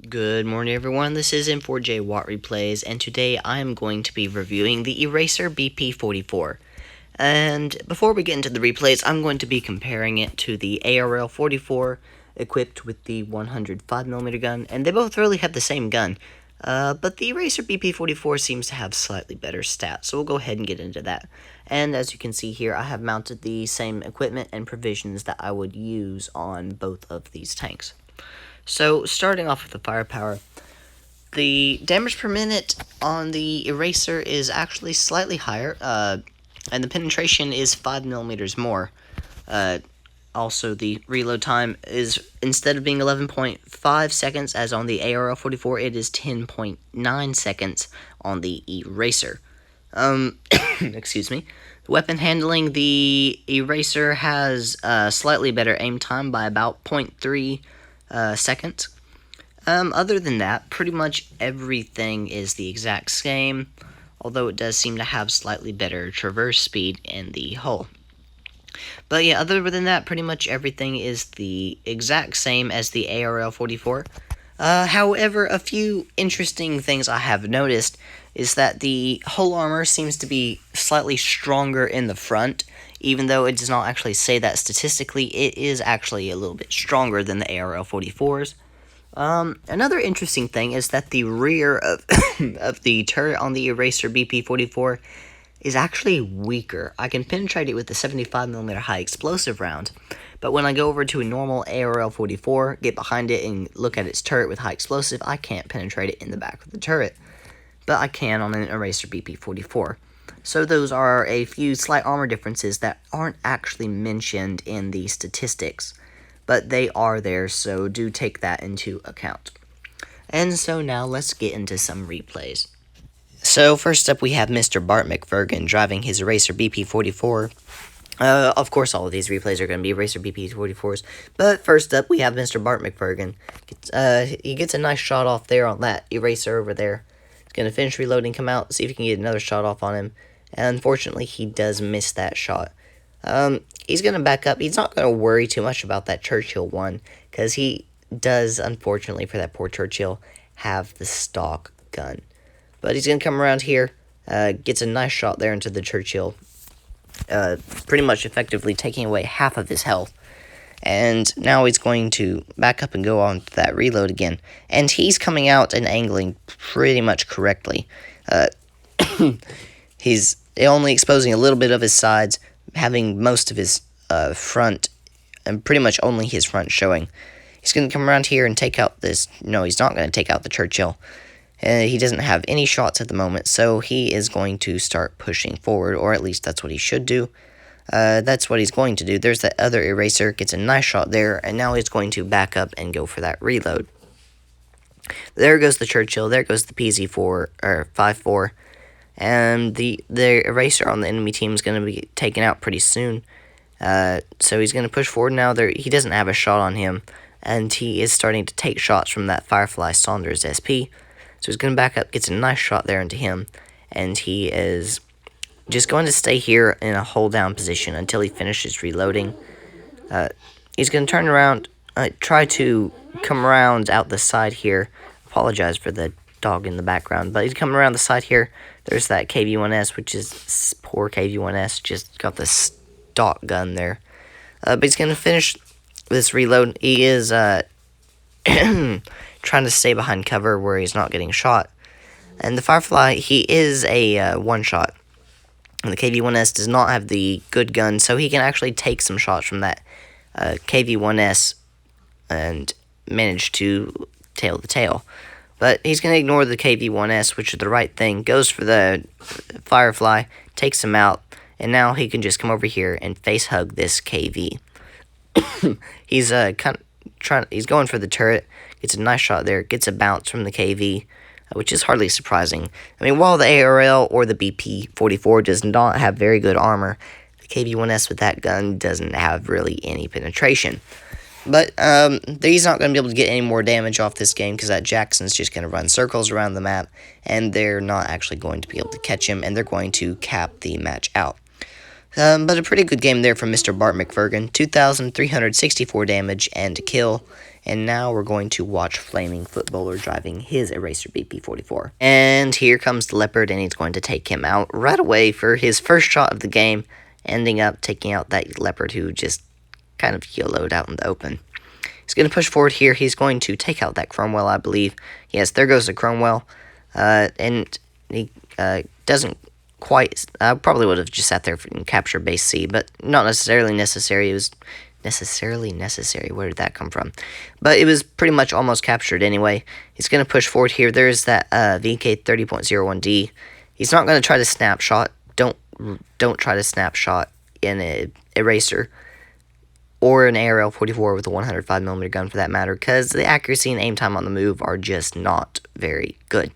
Good morning, everyone. This is M4J Watt Replays, and today I am going to be reviewing the Eraser BP44. And before we get into the replays, I'm going to be comparing it to the ARL 44 equipped with the 105mm gun, and they both really have the same gun. But the Eraser BP44 seems to have slightly better stats, so we'll go ahead and get into that. And as you can see here, I have mounted the same equipment and provisions that I would use on both of these tanks. So, starting off with the firepower, the damage per minute on the Eraser is actually slightly higher, and the penetration is 5mm more. Also, the reload time is, instead of being 11.5 seconds as on the ARL-44, it is 10.9 seconds on the Eraser. Excuse me. Weapon handling, the Eraser has slightly better aim time by about 0.3 seconds. Other than that, pretty much everything is the exact same, although it does seem to have slightly better traverse speed in the hull. But yeah, other than that, pretty much everything is the exact same as the ARL-44. However, a few interesting things I have noticed is that the hull armor seems to be slightly stronger in the front, even though it does not actually say that statistically. It is actually a little bit stronger than the ARL-44's. Another interesting thing is that the rear of, of the turret on the Eraser BP44 is actually weaker. I can penetrate it with the 75mm high explosive round, but when I go over to a normal ARL-44, get behind it and look at its turret with high explosive, I can't penetrate it in the back of the turret, but I can on an Eraser BP44. So those are a few slight armor differences that aren't actually mentioned in the statistics, but they are there, so do take that into account. And so now let's get into some replays. So first up we have Mr. Bart McFergan driving his Eraser BP44. Of course all of these replays are going to be Eraser BP44s, but first up we have Mr. Bart McFergan. He gets a nice shot off there on that Eraser over there. He's going to finish reloading, come out, see if he can get another shot off on him, and unfortunately he does miss that shot. He's going to back up. He's not going to worry too much about that Churchill one, because he does, unfortunately for that poor Churchill, have the stock gun. But he's going to come around here, gets a nice shot there into the Churchill, pretty much effectively taking away half of his health. And now he's going to back up and go on to that reload again. And he's coming out and angling pretty much correctly. He's only exposing a little bit of his sides, having most of his front, and pretty much only his front showing. He's going to come around here and take out this. No, he's not going to take out the Churchill. He doesn't have any shots at the moment, so he is going to start pushing forward, or at least that's what he should do. That's what he's going to do. There's that other Eraser, gets a nice shot there, and now he's going to back up and go for that reload. There goes the Churchill, there goes the PZ4, or 5.4, and the Eraser on the enemy team is going to be taken out pretty soon. So he's going to push forward now. He doesn't have a shot on him, and he is starting to take shots from that Firefly Saunders SP. So he's going to back up, gets a nice shot there into him, and he is just going to stay here in a hold down position until he finishes reloading. He's going to turn around, try to come around out the side here. Apologize for the dog in the background, but he's coming around the side here. There's that KV-1S, which is poor KV-1S, just got the stock gun there. But he's going to finish this reload. He is trying to stay behind cover where he's not getting shot. And the Firefly, he is a one-shot. And the KV-1S does not have the good gun, so he can actually take some shots from that KV-1S and manage to tail the tail. But he's going to ignore the KV-1S, which is the right thing, goes for the Firefly, takes him out, and now he can just come over here and face hug this KV. He's he's going for the turret, gets a nice shot there, gets a bounce from the KV, which is hardly surprising. I mean, while the ARL or the BP44 does not have very good armor, the KV-1S with that gun doesn't have really any penetration. But he's not going to be able to get any more damage off this game because that Jackson's just going to run circles around the map, and they're not actually going to be able to catch him, and they're going to cap the match out. But a pretty good game there from Mr. Bart McFergan. 2,364 damage and a kill. And now we're going to watch Flaming Footballer driving his Eraser BP44. And here comes the Leopard, and he's going to take him out right away for his first shot of the game, ending up taking out that Leopard who just kind of YOLO'd out in the open. He's going to push forward here. He's going to take out that Cromwell, I believe. Yes, there goes the Cromwell. And he doesn't quite... I probably would have just sat there and captured base C, but not necessarily necessary. It was necessarily necessary. Where did that come from? But it was pretty much almost captured anyway. He's going to push forward here. There's that VK30.01D. He's not going to try to snapshot. Don't try to snapshot in an Eraser or an ARL-44 with a 105mm gun for that matter, because the accuracy and aim time on the move are just not very good.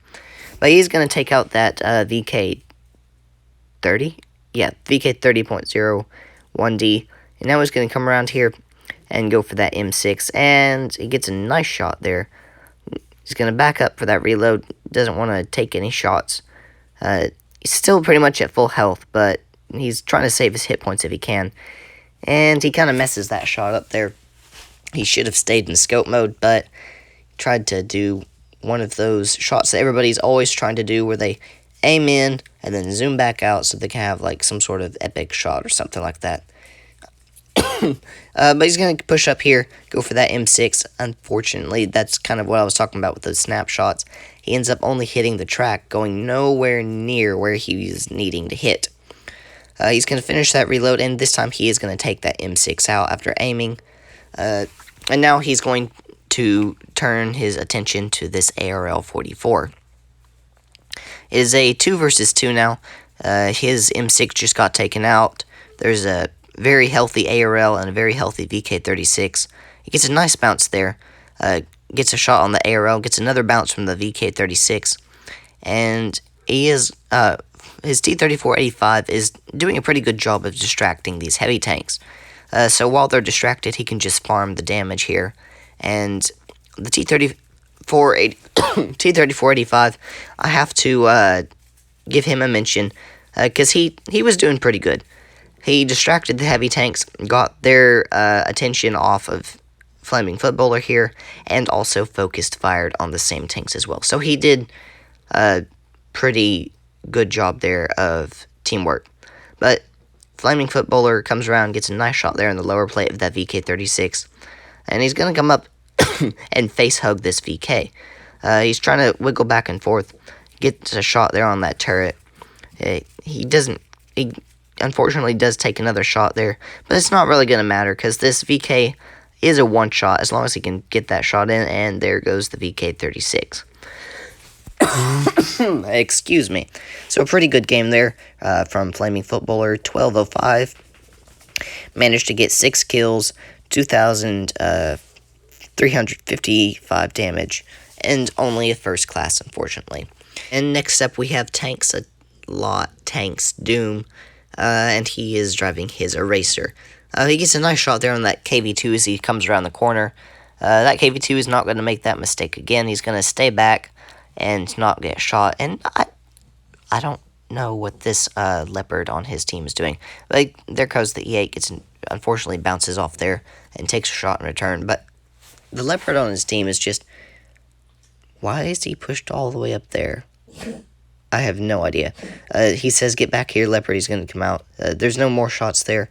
But he's going to take out that VK30. Yeah, VK30.01D. And now he's going to come around here and go for that M6. And he gets a nice shot there. He's going to back up for that reload. Doesn't want to take any shots. He's still pretty much at full health, but he's trying to save his hit points if he can. And he kind of messes that shot up there. He should have stayed in scope mode, but tried to do one of those shots that everybody's always trying to do, where they aim in and then zoom back out so they can have like some sort of epic shot or something like that. But he's going to push up here, go for that M6. Unfortunately, that's kind of what I was talking about with those snapshots. He ends up only hitting the track, going nowhere near where he was needing to hit. He's going to finish that reload, and this time he is going to take that M6 out after aiming. And now he's going to turn his attention to this ARL-44. It is a 2 versus 2 now. His M6 just got taken out. There's a very healthy ARL and a very healthy VK36. He gets a nice bounce there. Gets a shot on the ARL, gets another bounce from the VK36. And he is... his T-34-85 is doing a pretty good job of distracting these heavy tanks. So while they're distracted, he can just farm the damage here. And the T-34-85, I have to give him a mention, because he was doing pretty good. He distracted the heavy tanks, got their attention off of Flaming Footballer here, and also focused fired on the same tanks as well. So he did a pretty good job there of teamwork. But Flaming Footballer comes around, gets a nice shot there in the lower plate of that VK36, and he's going to come up and face hug this VK. He's trying to wiggle back and forth, gets a shot there on that turret. He unfortunately does take another shot there, but it's not really going to matter, because this VK is a one shot as long as he can get that shot in, and there goes the VK36. Excuse me. So a pretty good game there from Flaming Footballer. 1205. Managed to get 6 kills, 2,355 damage, and only a first class, unfortunately. And next up we have Tanks Tanks Doom, and he is driving his Eraser. He gets a nice shot there on that KV2 as he comes around the corner. That KV2 is not going to make that mistake again. He's going to stay back and not get shot. And I don't know what this Leopard on his team is doing. Like, there goes the E8, unfortunately bounces off there and takes a shot in return. But the Leopard on his team is just... Why is he pushed all the way up there? I have no idea. He says, get back here, Leopard. He's going to come out. There's no more shots there.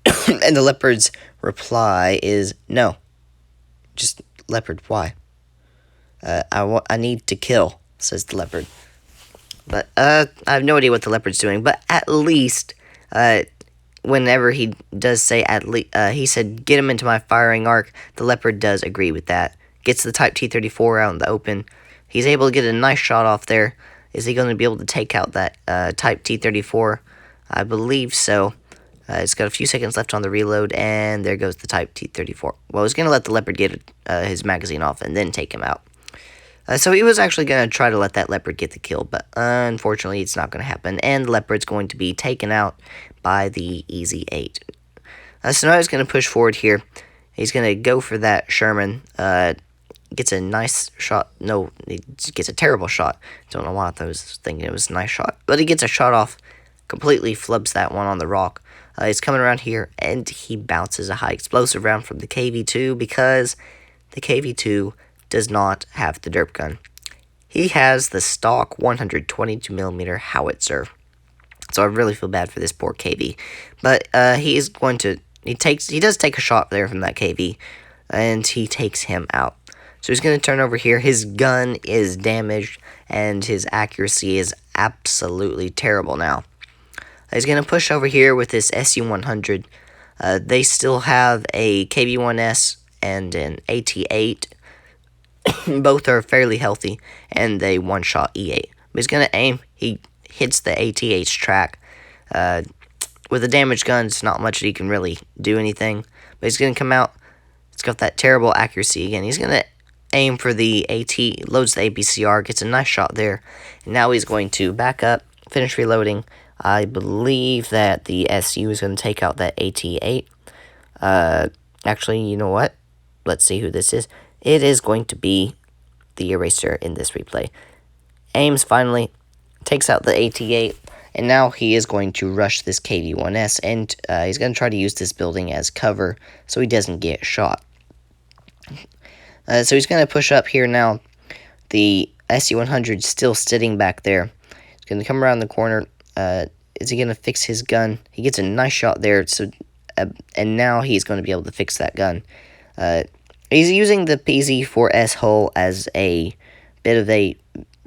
And the Leopard's reply is, no. Just, Leopard, why? I need to kill, says the Leopard. But, I have no idea what the Leopard's doing. But at least, whenever he does say he said, get him into my firing arc, the Leopard does agree with that. Gets the Type T-34 out in the open. He's able to get a nice shot off there. Is he going to be able to take out that Type T-34? I believe so. It's got a few seconds left on the reload, and there goes the Type T-34. Well, he's going to let the Leopard get his magazine off and then take him out. So he was actually going to try to let that Leopard get the kill, but unfortunately it's not going to happen, and the Leopard's going to be taken out by the Easy 8. So now he's going to push forward here. He's going to go for that Sherman. Gets a nice shot. No, he gets a terrible shot. Don't know why I was thinking it was a nice shot. But he gets a shot off completely flubs that one on the rock. He's coming around here, and he bounces a high explosive round from the KV2 because the KV2 does not have the derp gun. He has the stock 122mm howitzer. So I really feel bad for this poor KV. But he does take a shot there from that KV, and he takes him out. So he's going to turn over here. His gun is damaged, and his accuracy is absolutely terrible now. He's going to push over here with this SU-100. They still have a KV-1S and an AT-8. Both are fairly healthy, and they one-shot E8. But he's going to aim. He hits the AT-8's track. With a damaged gun, it's not much that he can really do anything. But he's going to come out. It's got that terrible accuracy again. He's going to aim for the AT, loads the APCR, gets a nice shot there. And now he's going to back up, finish reloading. I believe that the SU is going to take out that AT-8. Actually, you know what? Let's see who this is. It is going to be the Eraser in this replay. Aims finally, takes out the AT-8, and now he is going to rush this KV-1S, and he's going to try to use this building as cover so he doesn't get shot. So he's going to push up here now. The SU-100 is still sitting back there. He's going to come around the corner. Is he going to fix his gun? He gets a nice shot there, so and now he's going to be able to fix that gun. He's using the PZ-4S hull as a bit of a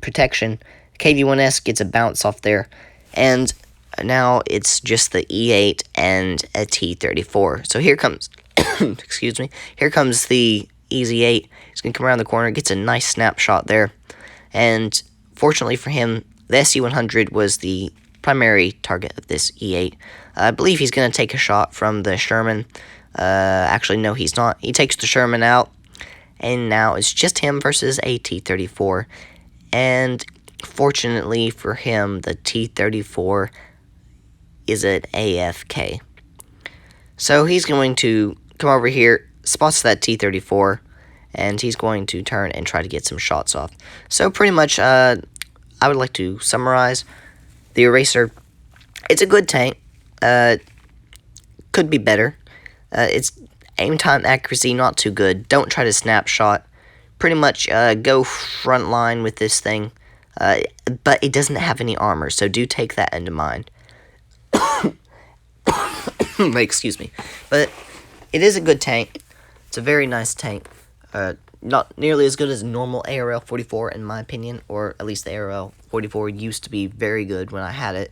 protection. KV-1S gets a bounce off there, and now it's just the E8 and a T-34. So here comes, excuse me, here comes the Easy 8. He's going to come around the corner, gets a nice snapshot there, and fortunately for him, the SU-100 was the primary target of this E8. I believe he's going to take a shot from the Sherman. Actually, no, he's not. He takes the Sherman out, and now it's just him versus a T-34. And fortunately for him, the T-34 is an AFK. So he's going to come over here, spots that T-34, and he's going to turn and try to get some shots off. So pretty much, I would like to summarize the Eraser. It's a good tank. Could be better. It's aim time accuracy not too good. Don't try to snapshot. Pretty much go front line with this thing. But it doesn't have any armor, so do take that into mind. Excuse me. But it is a good tank. It's a very nice tank. Not nearly as good as normal ARL-44 in my opinion, or at least the ARL-44 used to be very good when I had it.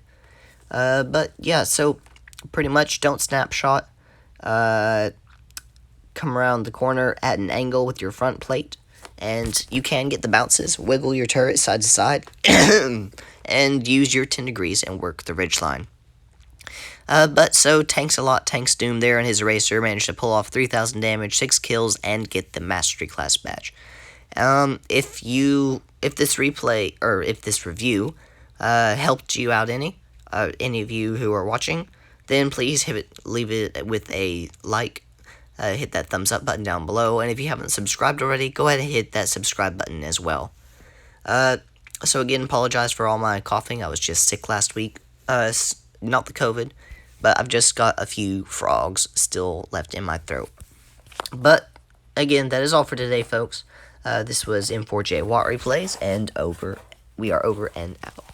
But yeah, so pretty much don't snapshot. Come around the corner at an angle with your front plate, and you can get the bounces. Wiggle your turret side to side, and use your 10 degrees and work the ridge line. But so Tanks a lot, Tanks Doom there, and his Eraser managed to pull off 3,000 damage, 6 kills, and get the Mastery Class badge. If this replay, or if this review, helped you out any of you who are watching, then please leave it with a like, hit that thumbs up button down below, and if you haven't subscribed already, go ahead and hit that subscribe button as well. So again, apologize for all my coughing. I was just sick last week. Not the COVID, but I've just got a few frogs still left in my throat. But again, that is all for today, folks. This was M4J Watt Replays, and we are over and out.